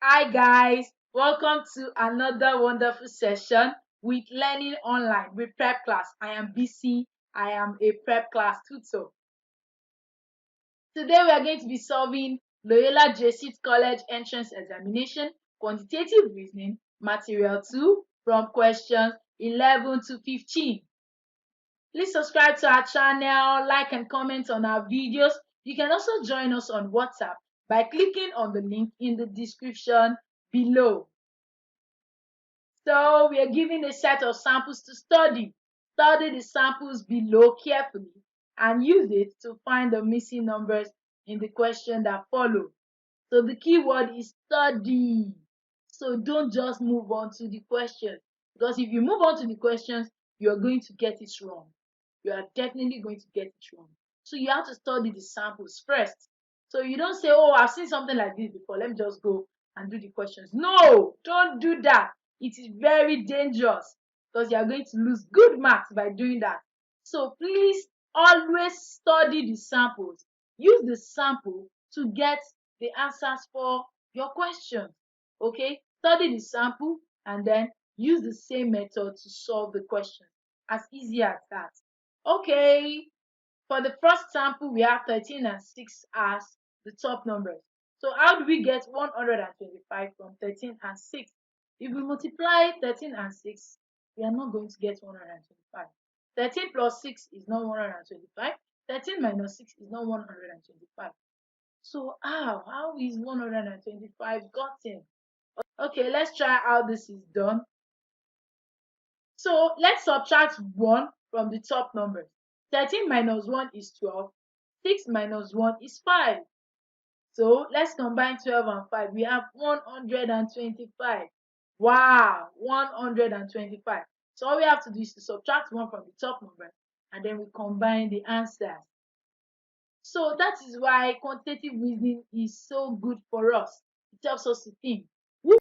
Hi guys, welcome to another wonderful session with Learning Online with Prepclass. I am BC. I am a Prepclass tutor. Today we are going to be solving Loyola Jesuit College Entrance Examination Quantitative Reasoning Material 2 from questions 11 to 15. Please subscribe to our channel, like and comment on our videos. You can also join us on WhatsApp by clicking on the link in the description below. So we are given a set of samples to study. Study the samples below carefully and use it to find the missing numbers in the question that follow. So the key word is study. So don't just move on to the questions, because if you move on to the questions, you are going to get it wrong. You are definitely going to get it wrong. So you have to study the samples first. So you don't say, oh, I've seen something like this before, let me just go and do the questions. No, don't do that. It is very dangerous because you are going to lose good marks by doing that. So please always study the samples. Use the sample to get the answers for your questions. Okay, study the sample and then use the same method to solve the question. As easy as that. Okay, for the first sample we have 13 and 6 as the top numbers. So how do we get 125 from 13 and 6? If we multiply 13 and 6, we are not going to get 125. 13 plus 6 is not 125. 13 minus 6 is not 125. So how is 125 gotten? Okay, let's try how this is done. So let's subtract 1 from the top numbers. 13 minus 1 is 12. 6 minus 1 is 5. So let's combine 12 and 5. We have 125. Wow, 125. So all we have to do is to subtract 1 from the top number and then we combine the answers. So that is why quantitative reasoning is so good for us. It helps us to think. Who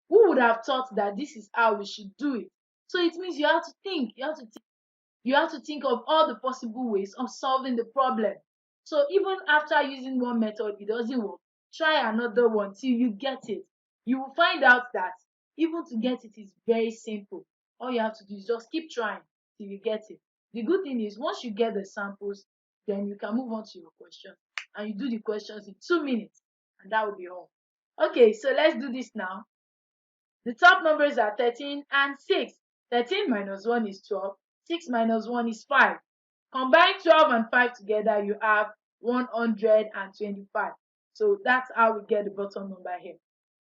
would have thought that this is how we should do it? So it means you have to think. You have to think of all the possible ways of solving the problem. So even after using one method, it doesn't work, try another one till you get it. You will find out that even to get it is very simple. All you have to do is just keep trying till you get it. The good thing is once you get the samples, then you can move on to your question and you do the questions in 2 minutes and that will be all. Okay, so let's do this now. The top numbers are 13 and 6. 13 minus 1 is 12. 6 minus 1 is 5. Combine 12 and 5 together, you have 125. So that's how we get the bottom number here.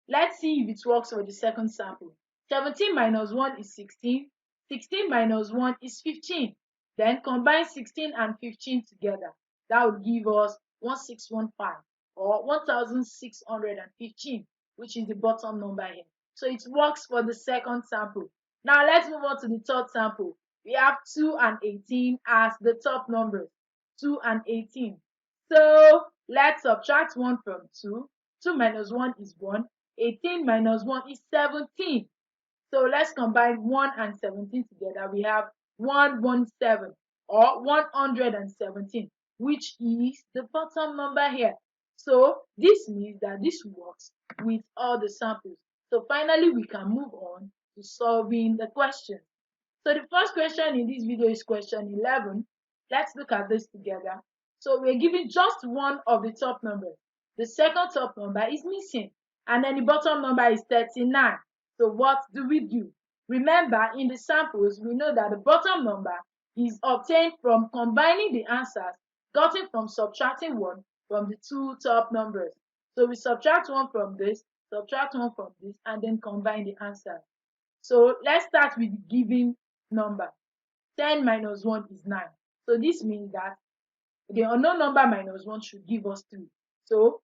Let's see if it works for the second sample. 17 minus 1 is 16. 16 minus 1 is 15. Then combine 16 and 15 together. That would give us 1615 or 1615, which is the bottom number here. So it works for the second sample. Now let's move on to the third sample. We have 2 and 18 as the top numbers. 2 and 18. So let's subtract 1 from 2. 2 minus 1 is 1. 18 minus 1 is 17. So let's combine 1 and 17 together. We have 117 or 117, which is the bottom number here. So this means that this works with all the samples. So finally, we can move on to solving the question. So the first question in this video is question 11. Let's look at this together. So we're given just one of the top numbers. The second top number is missing. And then the bottom number is 39. So what do we do? Remember, in the samples, we know that the bottom number is obtained from combining the answers gotten from subtracting 1 from the two top numbers. So we subtract 1 from this, subtract 1 from this, and then combine the answers. So let's start with the given number. 10 minus 1 is 9. So this means that the unknown number minus 1 should give us 3. So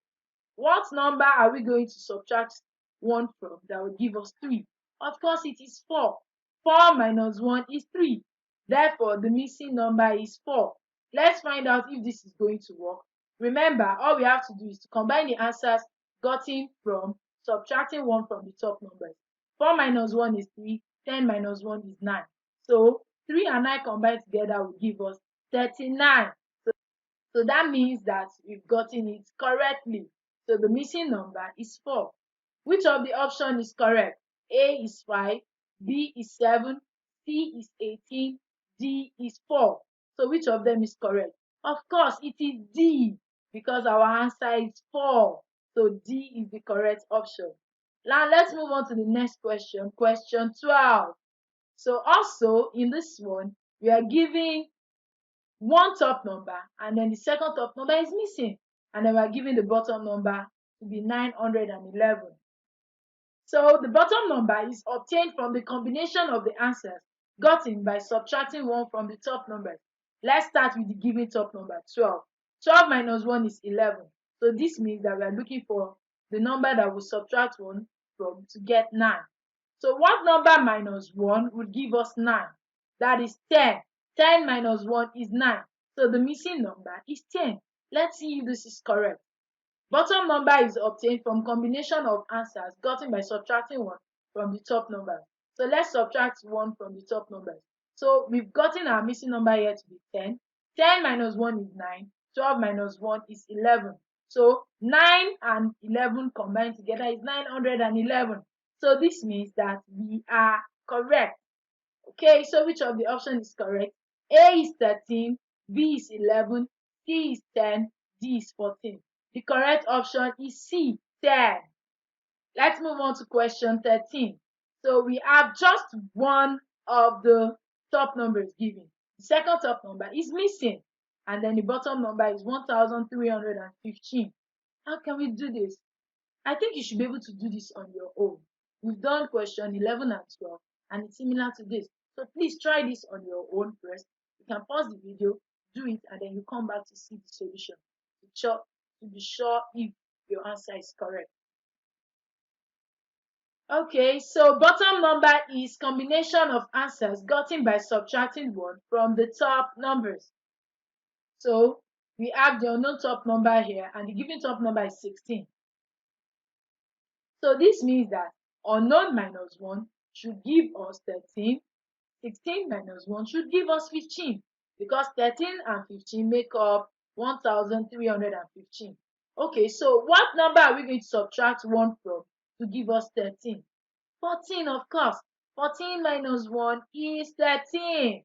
what number are we going to subtract 1 from that will give us 3? Of course, it is 4. 4 minus 1 is 3. Therefore, the missing number is 4. Let's find out if this is going to work. Remember, all we have to do is to combine the answers gotten from subtracting 1 from the top numbers. 4 minus 1 is 3. 10 minus 1 is 9. So 3 and 9 combined together will give us 39. So that means that we've gotten it correctly. So the missing number is 4. Which of the option is correct? A is 5, B is 7, C is 18, D is 4. So which of them is correct? Of course, it is D, because our answer is 4. So D is the correct option. Now let's move on to the next question, question 12. So also in this one, we are giving one top number and then the second top number is missing, and then we are giving the bottom number to be 911. So the bottom number is obtained from the combination of the answers gotten by subtracting 1 from the top numbers. Let's start with the given top number, 12. 12 minus 1 is 11. So this means that we are looking for the number that will subtract 1 from to get 9. So what number minus 1 would give us 9? That is 10. 10 minus 1 is 9. So the missing number is 10. Let's see if this is correct. Bottom number is obtained from combination of answers gotten by subtracting 1 from the top numbers. So let's subtract 1 from the top numbers. So we've gotten our missing number here to be 10. 10 minus 1 is 9. 12 minus 1 is 11. So 9 and 11 combined together is 911. So this means that we are correct. Okay, so which of the option is correct? A is 13, B is 11, C is 10, D is 14. The correct option is C, 10. Let's move on to question 13. So we have just one of the top numbers given. The second top number is missing, and then the bottom number is 1315. How can we do this? I think you should be able to do this on your own. We've done question 11 and 12, and it's similar to this. So please try this on your own first. You can pause the video, do it, and then you come back to see the solution to be sure if your answer is correct. Okay, so bottom number is combination of answers gotten by subtracting 1 from the top numbers. So we have the unknown top number here, and the given top number is 16. So this means that unknown minus 1 should give us 13. 16 minus 1 should give us 15, because 13 and 15 make up 1315. Okay, so what number are we going to subtract 1 from to give us 13? 14, of course. 14 minus 1 is 13.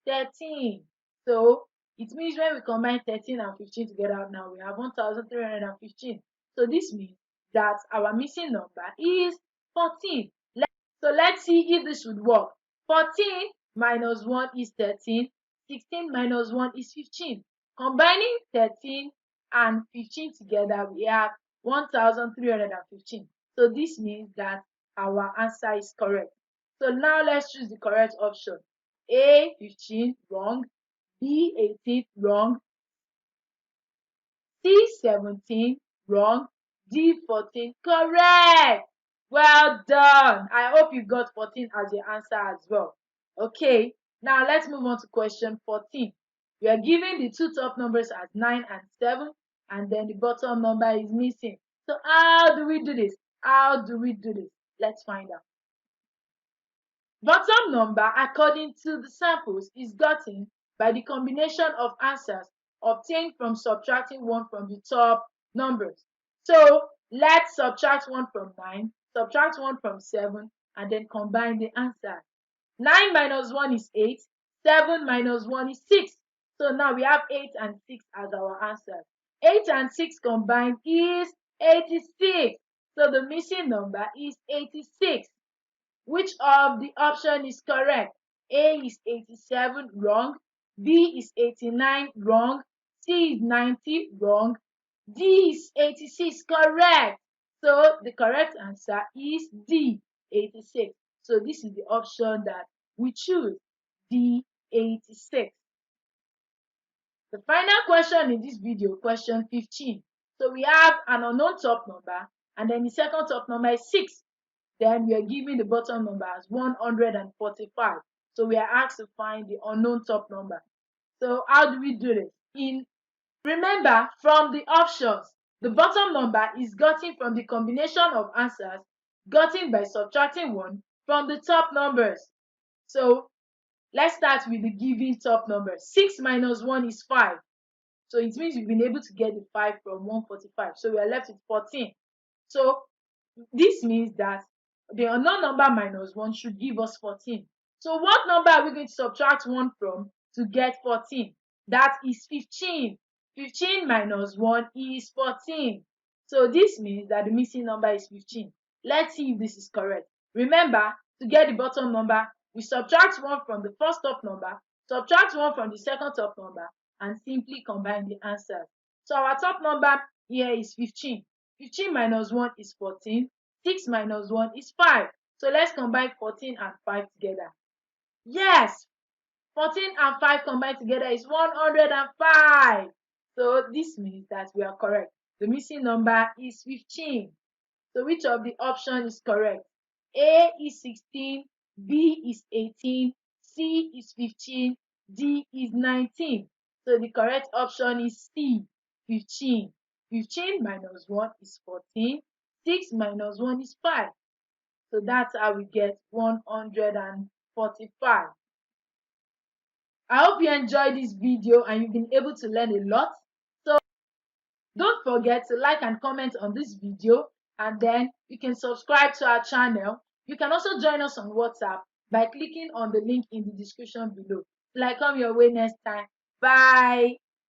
13. So it means when we combine 13 and 15 together now, we have 1315. So this means that our missing number is 14. So let's see if this would work. 14 minus 1 is 13. 16 minus 1 is 15. Combining 13 and 15 together, we have 1315. So this means that our answer is correct. So now let's choose the correct option. A, 15, wrong. B, 18, wrong. C, 17, wrong. D, 14, correct. Well done. I hope you got 14 as your answer as well. Okay, now let's move on to question 14. We are given the two top numbers as 9 and 7, and then the bottom number is missing. So how do we do this? How do we do this? Let's find out. Bottom number, according to the samples, is gotten by the combination of answers obtained from subtracting 1 from the top numbers. So let's subtract 1 from 9, subtract 1 from 7, and then combine the answers. 9 minus 1 is 8, 7 minus 1 is 6. So now we have 8 and 6 as our answers. 8 and 6 combined is 86. So the missing number is 86. Which of the option is correct? A is 87, wrong. B is 89, wrong. C is 90, wrong. D is 86, correct. So the correct answer is D, 86. So this is the option that we choose, D, 86. The final question in this video, question 15. So we have an unknown top number, and then the second top number is 6. Then we are given the bottom number as 145. So we are asked to find the unknown top number. So how do we do this? Remember, from the options, the bottom number is gotten from the combination of answers gotten by subtracting 1 from the top numbers. So let's start with the given top number. 6 minus 1 is 5. So it means we've been able to get the 5 from 145. So we are left with 14. So This means that the unknown number minus 1 should give us 14. So what number are we going to subtract 1 from to get 14? That is 15. 15 minus 1 is 14. So this means that the missing number is 15. Let's see if this is correct. Remember, to get the bottom number, we subtract 1 from the first top number, subtract 1 from the second top number, and simply combine the answers. So our top number here is 15. 15 minus 1 is 14. 6 minus 1 is 5. So let's combine 14 and 5 together. Yes, 14 and 5 combined together is 105. So this means that we are correct. The missing number is 15. So which of the option is correct? A is 16, B is 18, C is 15, D is 19. So the correct option is C, 15. 15 minus 1 is 14. 6 minus 1 is 5. So that's how we get 145. I hope you enjoyed this video and you've been able to learn a lot. So don't forget to like and comment on this video, and then you can subscribe to our channel. You can also join us on WhatsApp by clicking on the link in the description below. Till I come your way next time. Bye.